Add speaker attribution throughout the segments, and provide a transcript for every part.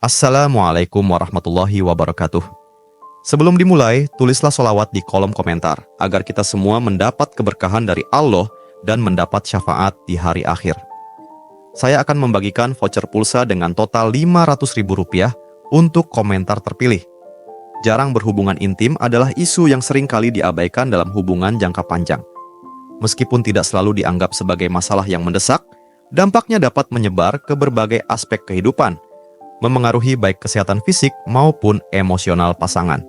Speaker 1: Assalamualaikum warahmatullahi wabarakatuh. Sebelum dimulai, tulislah sholawat di kolom komentar agar kita semua mendapat keberkahan dari Allah dan mendapat syafaat di hari akhir. Saya akan membagikan voucher pulsa dengan total Rp500.000 untuk komentar terpilih. Jarang berhubungan intim adalah isu yang sering kali diabaikan dalam hubungan jangka panjang. Meskipun tidak selalu dianggap sebagai masalah yang mendesak, dampaknya dapat menyebar ke berbagai aspek kehidupan, memengaruhi baik kesehatan fisik maupun emosional pasangan.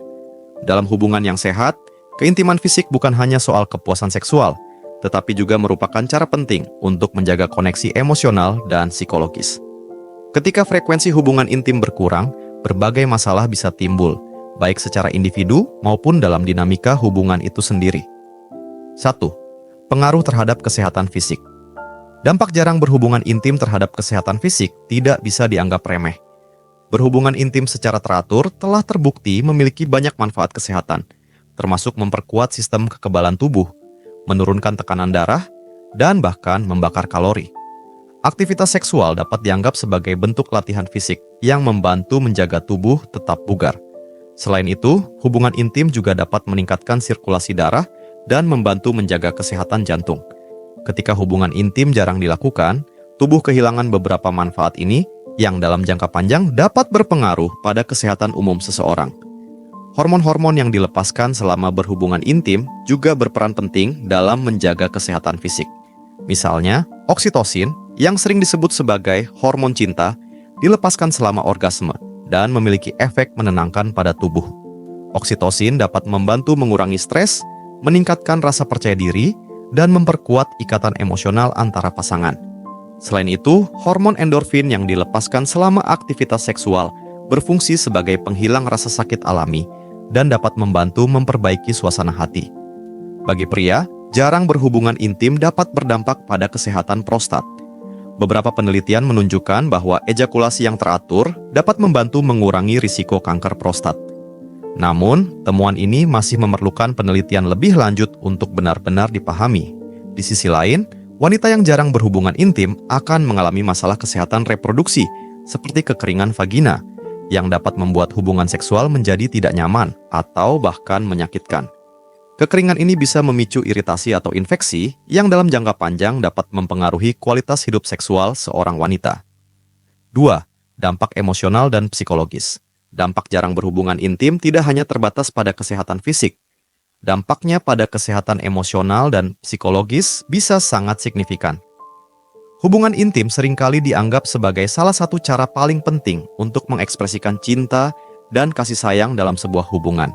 Speaker 1: Dalam hubungan yang sehat, keintiman fisik bukan hanya soal kepuasan seksual, tetapi juga merupakan cara penting untuk menjaga koneksi emosional dan psikologis. Ketika frekuensi hubungan intim berkurang, berbagai masalah bisa timbul, baik secara individu maupun dalam dinamika hubungan itu sendiri. 1. Pengaruh terhadap kesehatan fisik. Dampak jarang berhubungan intim terhadap kesehatan fisik tidak bisa dianggap remeh. Berhubungan intim secara teratur telah terbukti memiliki banyak manfaat kesehatan, termasuk memperkuat sistem kekebalan tubuh, menurunkan tekanan darah, dan bahkan membakar kalori. Aktivitas seksual dapat dianggap sebagai bentuk latihan fisik yang membantu menjaga tubuh tetap bugar. Selain itu, hubungan intim juga dapat meningkatkan sirkulasi darah dan membantu menjaga kesehatan jantung. Ketika hubungan intim jarang dilakukan, tubuh kehilangan beberapa manfaat ini yang dalam jangka panjang dapat berpengaruh pada kesehatan umum seseorang. Hormon-hormon yang dilepaskan selama berhubungan intim juga berperan penting dalam menjaga kesehatan fisik. Misalnya, oksitosin yang sering disebut sebagai hormon cinta dilepaskan selama orgasme dan memiliki efek menenangkan pada tubuh. Oksitosin dapat membantu mengurangi stres, meningkatkan rasa percaya diri, dan memperkuat ikatan emosional antara pasangan. Selain itu, hormon endorfin yang dilepaskan selama aktivitas seksual berfungsi sebagai penghilang rasa sakit alami dan dapat membantu memperbaiki suasana hati. Bagi pria, jarang berhubungan intim dapat berdampak pada kesehatan prostat. Beberapa penelitian menunjukkan bahwa ejakulasi yang teratur dapat membantu mengurangi risiko kanker prostat. Namun, temuan ini masih memerlukan penelitian lebih lanjut untuk benar-benar dipahami. Di sisi lain, wanita yang jarang berhubungan intim akan mengalami masalah kesehatan reproduksi, seperti kekeringan vagina, yang dapat membuat hubungan seksual menjadi tidak nyaman atau bahkan menyakitkan. Kekeringan ini bisa memicu iritasi atau infeksi yang dalam jangka panjang dapat mempengaruhi kualitas hidup seksual seorang wanita. 2. Dampak emosional dan psikologis. Dampak jarang berhubungan intim tidak hanya terbatas pada kesehatan fisik. Dampaknya pada kesehatan emosional dan psikologis bisa sangat signifikan. Hubungan intim seringkali dianggap sebagai salah satu cara paling penting untuk mengekspresikan cinta dan kasih sayang dalam sebuah hubungan.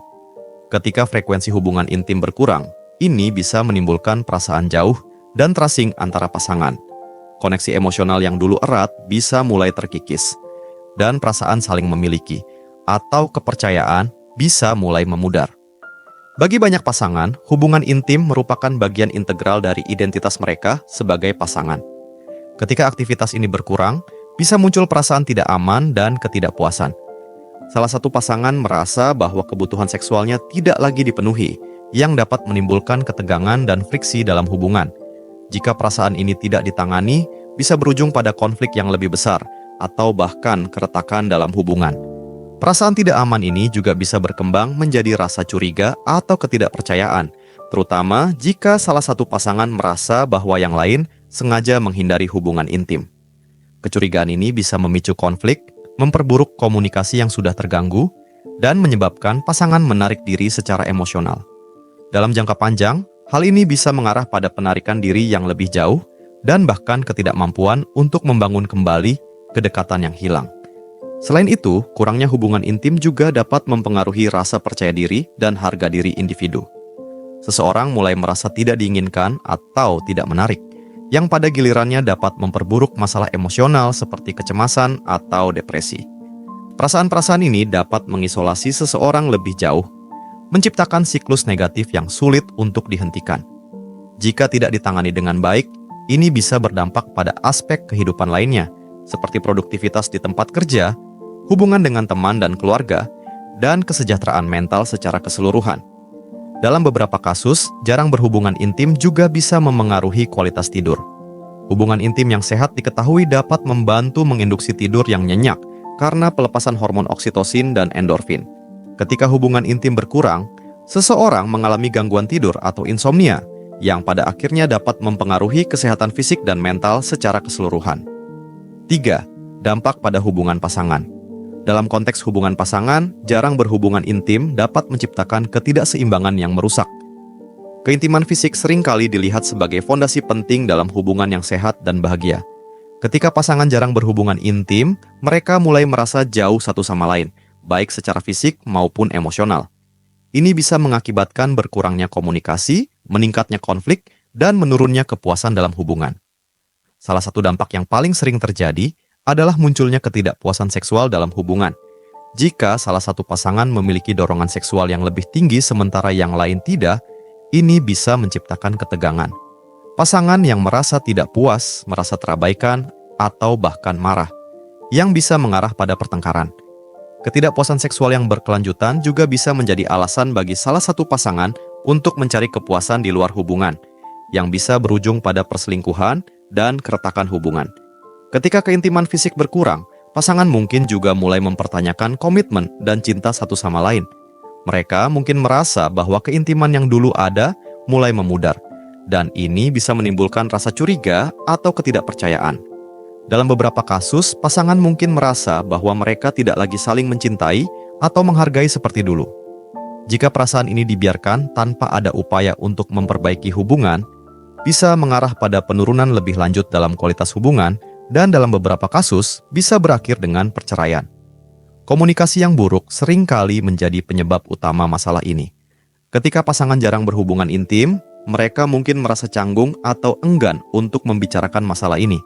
Speaker 1: Ketika frekuensi hubungan intim berkurang, ini bisa menimbulkan perasaan jauh dan terasing antara pasangan. Koneksi emosional yang dulu erat bisa mulai terkikis, dan perasaan saling memiliki atau kepercayaan bisa mulai memudar. Bagi banyak pasangan, hubungan intim merupakan bagian integral dari identitas mereka sebagai pasangan. Ketika aktivitas ini berkurang, bisa muncul perasaan tidak aman dan ketidakpuasan. Salah satu pasangan merasa bahwa kebutuhan seksualnya tidak lagi dipenuhi, yang dapat menimbulkan ketegangan dan friksi dalam hubungan. Jika perasaan ini tidak ditangani, bisa berujung pada konflik yang lebih besar, atau bahkan keretakan dalam hubungan. Perasaan tidak aman ini juga bisa berkembang menjadi rasa curiga atau ketidakpercayaan, terutama jika salah satu pasangan merasa bahwa yang lain sengaja menghindari hubungan intim. Kecurigaan ini bisa memicu konflik, memperburuk komunikasi yang sudah terganggu, dan menyebabkan pasangan menarik diri secara emosional. Dalam jangka panjang, hal ini bisa mengarah pada penarikan diri yang lebih jauh dan bahkan ketidakmampuan untuk membangun kembali kedekatan yang hilang. Selain itu, kurangnya hubungan intim juga dapat mempengaruhi rasa percaya diri dan harga diri individu. Seseorang mulai merasa tidak diinginkan atau tidak menarik, yang pada gilirannya dapat memperburuk masalah emosional seperti kecemasan atau depresi. Perasaan-perasaan ini dapat mengisolasi seseorang lebih jauh, menciptakan siklus negatif yang sulit untuk dihentikan. Jika tidak ditangani dengan baik, ini bisa berdampak pada aspek kehidupan lainnya, seperti produktivitas di tempat kerja, hubungan dengan teman dan keluarga, dan kesejahteraan mental secara keseluruhan. Dalam beberapa kasus, jarang berhubungan intim juga bisa memengaruhi kualitas tidur. Hubungan intim yang sehat diketahui dapat membantu menginduksi tidur yang nyenyak karena pelepasan hormon oksitosin dan endorfin. Ketika hubungan intim berkurang, seseorang mengalami gangguan tidur atau insomnia, yang pada akhirnya dapat mempengaruhi kesehatan fisik dan mental secara keseluruhan. 3. Dampak pada hubungan pasangan. Dalam konteks hubungan pasangan, jarang berhubungan intim dapat menciptakan ketidakseimbangan yang merusak. Keintiman fisik seringkali dilihat sebagai fondasi penting dalam hubungan yang sehat dan bahagia. Ketika pasangan jarang berhubungan intim, mereka mulai merasa jauh satu sama lain, baik secara fisik maupun emosional. Ini bisa mengakibatkan berkurangnya komunikasi, meningkatnya konflik, dan menurunnya kepuasan dalam hubungan. Salah satu dampak yang paling sering terjadi adalah munculnya ketidakpuasan seksual dalam hubungan. Jika salah satu pasangan memiliki dorongan seksual yang lebih tinggi sementara yang lain tidak, ini bisa menciptakan ketegangan. Pasangan yang merasa tidak puas, merasa terabaikan, atau bahkan marah, yang bisa mengarah pada pertengkaran. Ketidakpuasan seksual yang berkelanjutan juga bisa menjadi alasan bagi salah satu pasangan untuk mencari kepuasan di luar hubungan, yang bisa berujung pada perselingkuhan dan keretakan hubungan. Ketika keintiman fisik berkurang, pasangan mungkin juga mulai mempertanyakan komitmen dan cinta satu sama lain. Mereka mungkin merasa bahwa keintiman yang dulu ada mulai memudar, dan ini bisa menimbulkan rasa curiga atau ketidakpercayaan. Dalam beberapa kasus, pasangan mungkin merasa bahwa mereka tidak lagi saling mencintai atau menghargai seperti dulu. Jika perasaan ini dibiarkan tanpa ada upaya untuk memperbaiki hubungan, bisa mengarah pada penurunan lebih lanjut dalam kualitas hubungan, dan dalam beberapa kasus bisa berakhir dengan perceraian. Komunikasi yang buruk seringkali menjadi penyebab utama masalah ini. Ketika pasangan jarang berhubungan intim, mereka mungkin merasa canggung atau enggan untuk membicarakan masalah ini.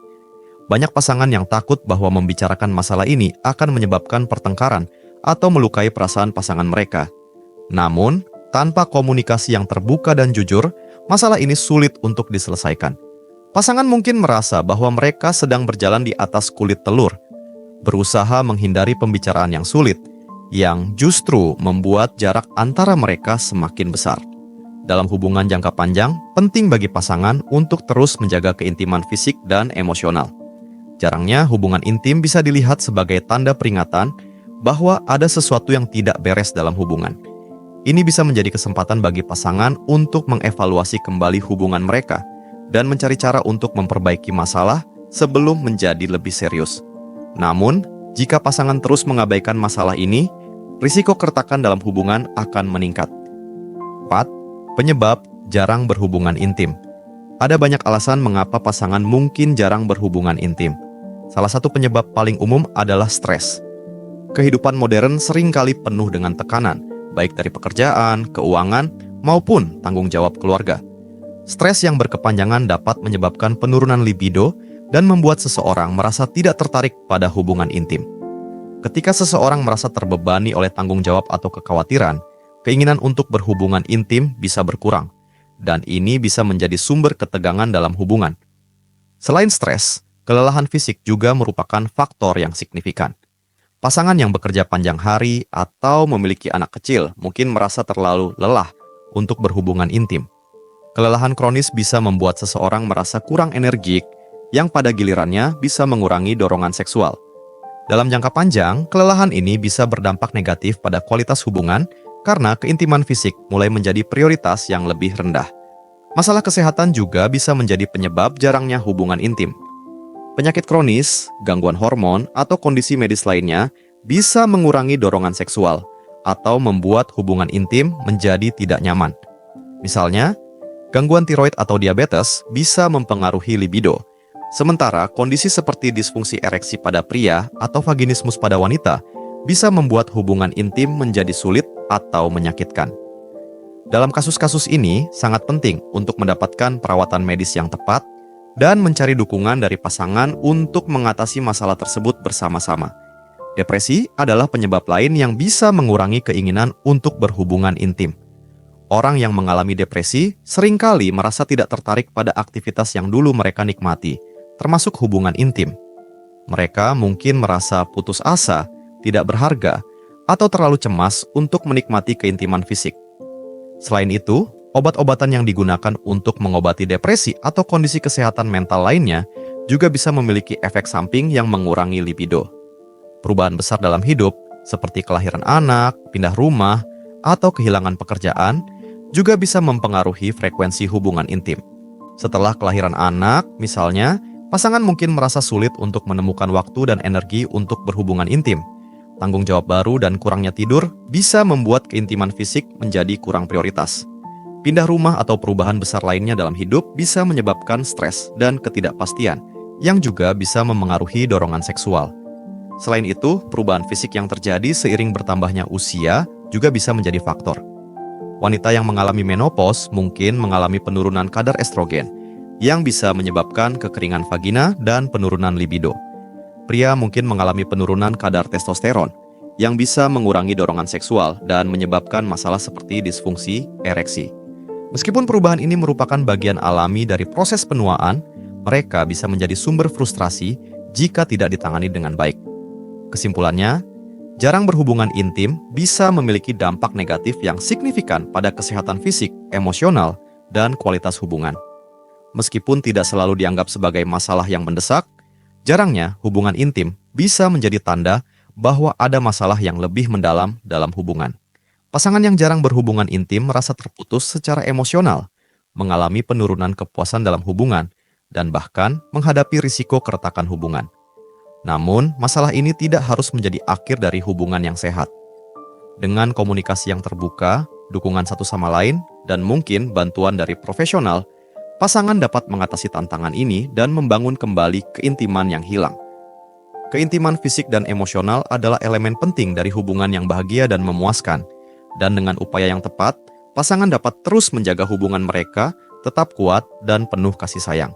Speaker 1: Banyak pasangan yang takut bahwa membicarakan masalah ini akan menyebabkan pertengkaran atau melukai perasaan pasangan mereka. Namun, tanpa komunikasi yang terbuka dan jujur, masalah ini sulit untuk diselesaikan. Pasangan mungkin merasa bahwa mereka sedang berjalan di atas kulit telur, berusaha menghindari pembicaraan yang sulit, yang justru membuat jarak antara mereka semakin besar. Dalam hubungan jangka panjang, penting bagi pasangan untuk terus menjaga keintiman fisik dan emosional. Jarangnya hubungan intim bisa dilihat sebagai tanda peringatan bahwa ada sesuatu yang tidak beres dalam hubungan. Ini bisa menjadi kesempatan bagi pasangan untuk mengevaluasi kembali hubungan mereka dan mencari cara untuk memperbaiki masalah sebelum menjadi lebih serius. Namun, jika pasangan terus mengabaikan masalah ini, risiko keretakan dalam hubungan akan meningkat. 4. Penyebab jarang berhubungan intim. Ada banyak alasan mengapa pasangan mungkin jarang berhubungan intim. Salah satu penyebab paling umum adalah stres. Kehidupan modern seringkali penuh dengan tekanan, baik dari pekerjaan, keuangan, maupun tanggung jawab keluarga. Stres yang berkepanjangan dapat menyebabkan penurunan libido dan membuat seseorang merasa tidak tertarik pada hubungan intim. Ketika seseorang merasa terbebani oleh tanggung jawab atau kekhawatiran, keinginan untuk berhubungan intim bisa berkurang, dan ini bisa menjadi sumber ketegangan dalam hubungan. Selain stres, kelelahan fisik juga merupakan faktor yang signifikan. Pasangan yang bekerja panjang hari atau memiliki anak kecil mungkin merasa terlalu lelah untuk berhubungan intim. Kelelahan kronis bisa membuat seseorang merasa kurang energik, yang pada gilirannya bisa mengurangi dorongan seksual. Dalam jangka panjang, kelelahan ini bisa berdampak negatif pada kualitas hubungan karena keintiman fisik mulai menjadi prioritas yang lebih rendah. Masalah kesehatan juga bisa menjadi penyebab jarangnya hubungan intim. Penyakit kronis, gangguan hormon, atau kondisi medis lainnya bisa mengurangi dorongan seksual atau membuat hubungan intim menjadi tidak nyaman. Misalnya, gangguan tiroid atau diabetes bisa mempengaruhi libido, sementara kondisi seperti disfungsi ereksi pada pria atau vaginismus pada wanita bisa membuat hubungan intim menjadi sulit atau menyakitkan. Dalam kasus-kasus ini, sangat penting untuk mendapatkan perawatan medis yang tepat dan mencari dukungan dari pasangan untuk mengatasi masalah tersebut bersama-sama. Depresi adalah penyebab lain yang bisa mengurangi keinginan untuk berhubungan intim. Orang yang mengalami depresi seringkali merasa tidak tertarik pada aktivitas yang dulu mereka nikmati, termasuk hubungan intim. Mereka mungkin merasa putus asa, tidak berharga, atau terlalu cemas untuk menikmati keintiman fisik. Selain itu, obat-obatan yang digunakan untuk mengobati depresi atau kondisi kesehatan mental lainnya juga bisa memiliki efek samping yang mengurangi libido. Perubahan besar dalam hidup, seperti kelahiran anak, pindah rumah, atau kehilangan pekerjaan, juga bisa mempengaruhi frekuensi hubungan intim. Setelah kelahiran anak, misalnya, pasangan mungkin merasa sulit untuk menemukan waktu dan energi untuk berhubungan intim. Tanggung jawab baru dan kurangnya tidur bisa membuat keintiman fisik menjadi kurang prioritas. Pindah rumah atau perubahan besar lainnya dalam hidup bisa menyebabkan stres dan ketidakpastian, yang juga bisa memengaruhi dorongan seksual. Selain itu, perubahan fisik yang terjadi seiring bertambahnya usia juga bisa menjadi faktor. Wanita yang mengalami menopause mungkin mengalami penurunan kadar estrogen, yang bisa menyebabkan kekeringan vagina dan penurunan libido. Pria mungkin mengalami penurunan kadar testosteron, yang bisa mengurangi dorongan seksual dan menyebabkan masalah seperti disfungsi ereksi. Meskipun perubahan ini merupakan bagian alami dari proses penuaan, mereka bisa menjadi sumber frustrasi jika tidak ditangani dengan baik. Kesimpulannya, jarang berhubungan intim bisa memiliki dampak negatif yang signifikan pada kesehatan fisik, emosional, dan kualitas hubungan. Meskipun tidak selalu dianggap sebagai masalah yang mendesak, jarangnya hubungan intim bisa menjadi tanda bahwa ada masalah yang lebih mendalam dalam hubungan. Pasangan yang jarang berhubungan intim merasa terputus secara emosional, mengalami penurunan kepuasan dalam hubungan, dan bahkan menghadapi risiko keretakan hubungan. Namun, masalah ini tidak harus menjadi akhir dari hubungan yang sehat. Dengan komunikasi yang terbuka, dukungan satu sama lain, dan mungkin bantuan dari profesional, pasangan dapat mengatasi tantangan ini dan membangun kembali keintiman yang hilang. Keintiman fisik dan emosional adalah elemen penting dari hubungan yang bahagia dan memuaskan, dan dengan upaya yang tepat, pasangan dapat terus menjaga hubungan mereka tetap kuat dan penuh kasih sayang.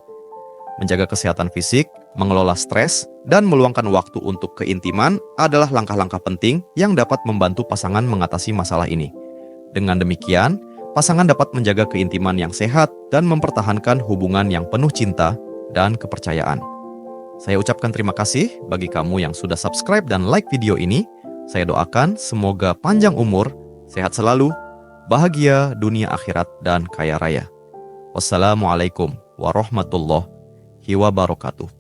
Speaker 1: Menjaga kesehatan fisik, mengelola stres, dan meluangkan waktu untuk keintiman adalah langkah-langkah penting yang dapat membantu pasangan mengatasi masalah ini. Dengan demikian, pasangan dapat menjaga keintiman yang sehat dan mempertahankan hubungan yang penuh cinta dan kepercayaan. Saya ucapkan terima kasih bagi kamu yang sudah subscribe dan like video ini. Saya doakan semoga panjang umur, sehat selalu, bahagia dunia akhirat, dan kaya raya. Wassalamualaikum warahmatullahi wabarakatuh.